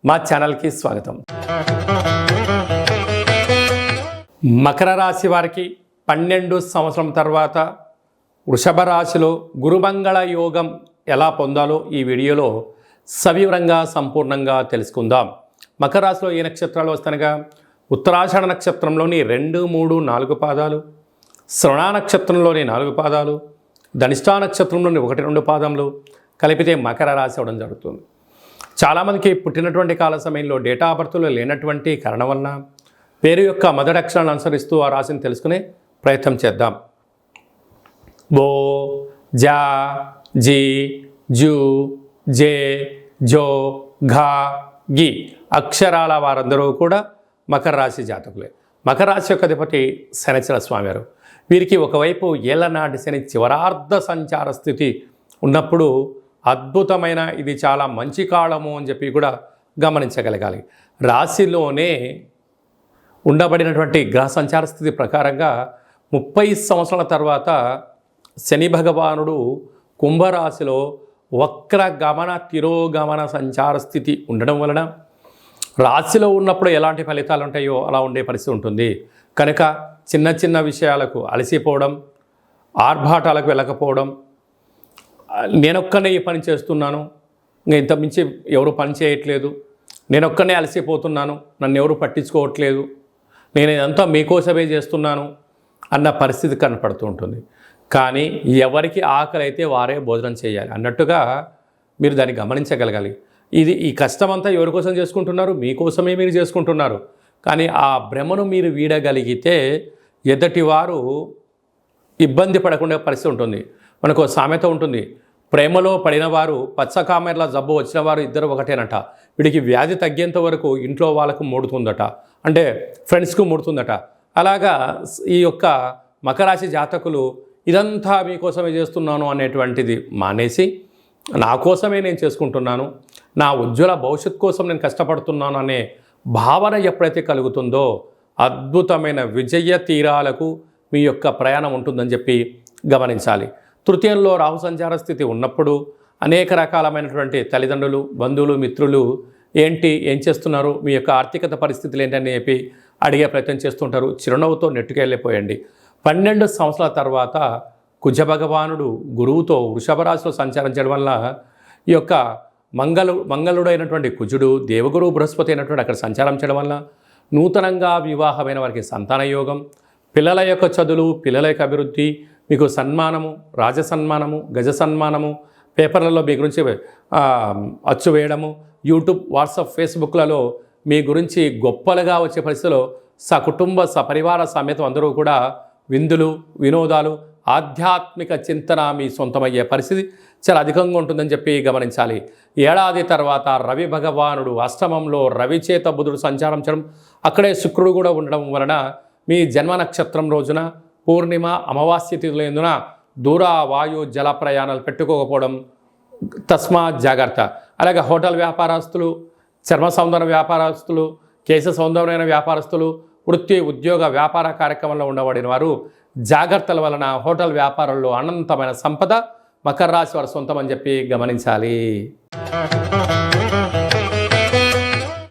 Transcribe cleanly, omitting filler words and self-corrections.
మా ఛానల్కి స్వాగతం. మకర రాశి వారికి 12 సంవత్సరం తర్వాత వృషభ రాశిలో గురుమంగళ యోగం ఎలా పొందాలో ఈ వీడియోలో సవివరంగా సంపూర్ణంగా తెలుసుకుందాం. మకర రాశిలో ఏ నక్షత్రాలు వస్తానగా ఉత్తరాషాఢ నక్షత్రంలోని 2, 3, 4 పాదాలు, శ్రవణ నక్షత్రంలోని 4 పాదాలు, ధనిష్టా నక్షత్రంలోని 1, 2 పాదములు కలిపితే మకర రాశి అవడం జరుగుతుంది. చాలామందికి పుట్టినటువంటి కాల సమయంలో డేటా ఆఫ్ బర్త్లో లేనటువంటి కారణం వలన పేరు యొక్క మొదటి అక్షరాలను అనుసరిస్తూ ఆ రాశిని తెలుసుకునే ప్రయత్నం చేద్దాం. బో, జా, జీ, జూ, జే, జో, ఘా, గి అక్షరాల వారందరూ కూడా మకర రాశి జాతకులే. మకర రాశి యొక్క అధిపతి శనిచర స్వామివారు. వీరికి ఒకవైపు ఏళ్లనాటి శని చివరార్ధ సంచార స్థితి ఉన్నప్పుడు అద్భుతమైన ఇది చాలా మంచి కాలము అని చెప్పి కూడా గమనించగలగాలి. రాశిలోనే ఉండబడినటువంటి గ్రహ సంచార స్థితి ప్రకారంగా 30 సంవత్సరాల తర్వాత శని భగవానుడు కుంభరాశిలో వక్ర గమన తిరోగమన సంచార స్థితి ఉండడం వలన రాశిలో ఉన్నప్పుడు ఎలాంటి ఫలితాలు ఉంటాయో అలా ఉండే పరిస్థితి ఉంటుంది. కనుక చిన్న చిన్న విషయాలకు అలసిపోవడం, ఆర్భాటాలకు వెళ్ళకపోవడం, నేనొక్కనే ఈ పని చేస్తున్నాను, ఇంకా ఇంత మించి ఎవరు పని చేయట్లేదు, నేనొక్కనే అలసిపోతున్నాను, నన్ను ఎవరు పట్టించుకోవట్లేదు, నేను ఇదంతా మీకోసమే చేస్తున్నాను అన్న పరిస్థితి కనపడుతూ ఉంటుంది. కానీ ఎవరికి ఆకలి అయితే వారే భోజనం చేయాలి అన్నట్టుగా మీరు దాన్ని గమనించగలగాలి. ఈ కష్టమంతా ఎవరి కోసం చేసుకుంటున్నారు? మీకోసమే మీరు చేసుకుంటున్నారు. కానీ ఆ భ్రమను మీరు వీడగలిగితే ఎదుటివారు ఇబ్బంది పడకుండా పరిస్థితి ఉంటుంది. మనకు సామెత ఉంటుంది, ప్రేమలో పడిన వారు పచ్చకామెర్ల జబ్బు వచ్చిన వారు ఇద్దరు ఒకటేనట. వీడికి వ్యాధి తగ్గేంత వరకు ఇంట్లో వాళ్ళకు ముడుతుందట, అంటే ఫ్రెండ్స్కు ముడుతుందట. అలాగా ఈ యొక్క మకరాశి జాతకులు ఇదంతా మీకోసమే చేస్తున్నాను అనేటువంటిది మానేసి నా కోసమే నేను చేసుకుంటున్నాను, నా ఉజ్వల భవిష్యత్ కోసం నేను కష్టపడుతున్నాను అనే భావన ఎప్పుడైతే కలుగుతుందో అద్భుతమైన విజయ తీరాలకు మీ యొక్క ప్రయాణం ఉంటుందని చెప్పి గమనించాలి. తృతీయంలో రాహు సంచార స్థితి ఉన్నప్పుడు అనేక రకాలమైనటువంటి తల్లిదండ్రులు, బంధువులు, మిత్రులు ఏం చేస్తున్నారు, మీ యొక్క ఆర్థికత పరిస్థితులు ఏంటని చెప్పి అడిగే ప్రయత్నం చేస్తుంటారు. చిరునవ్వుతో నెట్టుకెళ్ళిపోయండి. 12 సంవత్సరాల తర్వాత కుజ భగవానుడు గురువుతో వృషభ రాశిలో సంచారం చేయడం వల్ల ఈ యొక్క మంగళుడైనటువంటి కుజుడు దేవగురువు బృహస్పతి అయినటువంటి అక్కడ సంచారం చేయడం వల్ల నూతనంగా వివాహమైన వారికి సంతాన యోగం, పిల్లల యొక్క చదువులు, పిల్లల యొక్క అభివృద్ధి, మీకు సన్మానము, రాజ సన్మానము, గజ సన్మానము, పేపర్లలో మీ గురించి అచ్చు వేయడము, యూట్యూబ్, వాట్సాప్, ఫేస్బుక్లలో మీ గురించి గొప్పలుగా వచ్చే పరిస్థితిలో సకుటుంబ సపరివార సమేతం అందరూ కూడా విందులు, వినోదాలు, ఆధ్యాత్మిక చింతన మీ సొంతమయ్యే పరిస్థితి చాలా అధికంగా ఉంటుందని చెప్పి గమనించాలి. ఏడాది తర్వాత రవి భగవానుడు అష్టమంలో రవి చేత బుధుడు సంచారం చేయడం, అక్కడే శుక్రుడు కూడా ఉండడం వలన మీ జన్మ నక్షత్రం రోజున పూర్ణిమ, అమావాస్య తిథుల యందున దూర వాయు జల ప్రయాణాలు పెట్టుకోకపోవడం తస్మాత్ జాగ్రత్త. అలాగే హోటల్ వ్యాపారస్తులు, చర్మ సౌందర్య వ్యాపారస్తులు, కేశ సౌందర్యమైన వ్యాపారస్తులు, వృత్తి, ఉద్యోగ, వ్యాపార కార్యక్రమంలో ఉండబడిన వారు జాగ్రత్తల వలన హోటల్ వ్యాపారంలో అనంతమైన సంపద మకర రాశి వారి సొంతం అని చెప్పి గమనించాలి.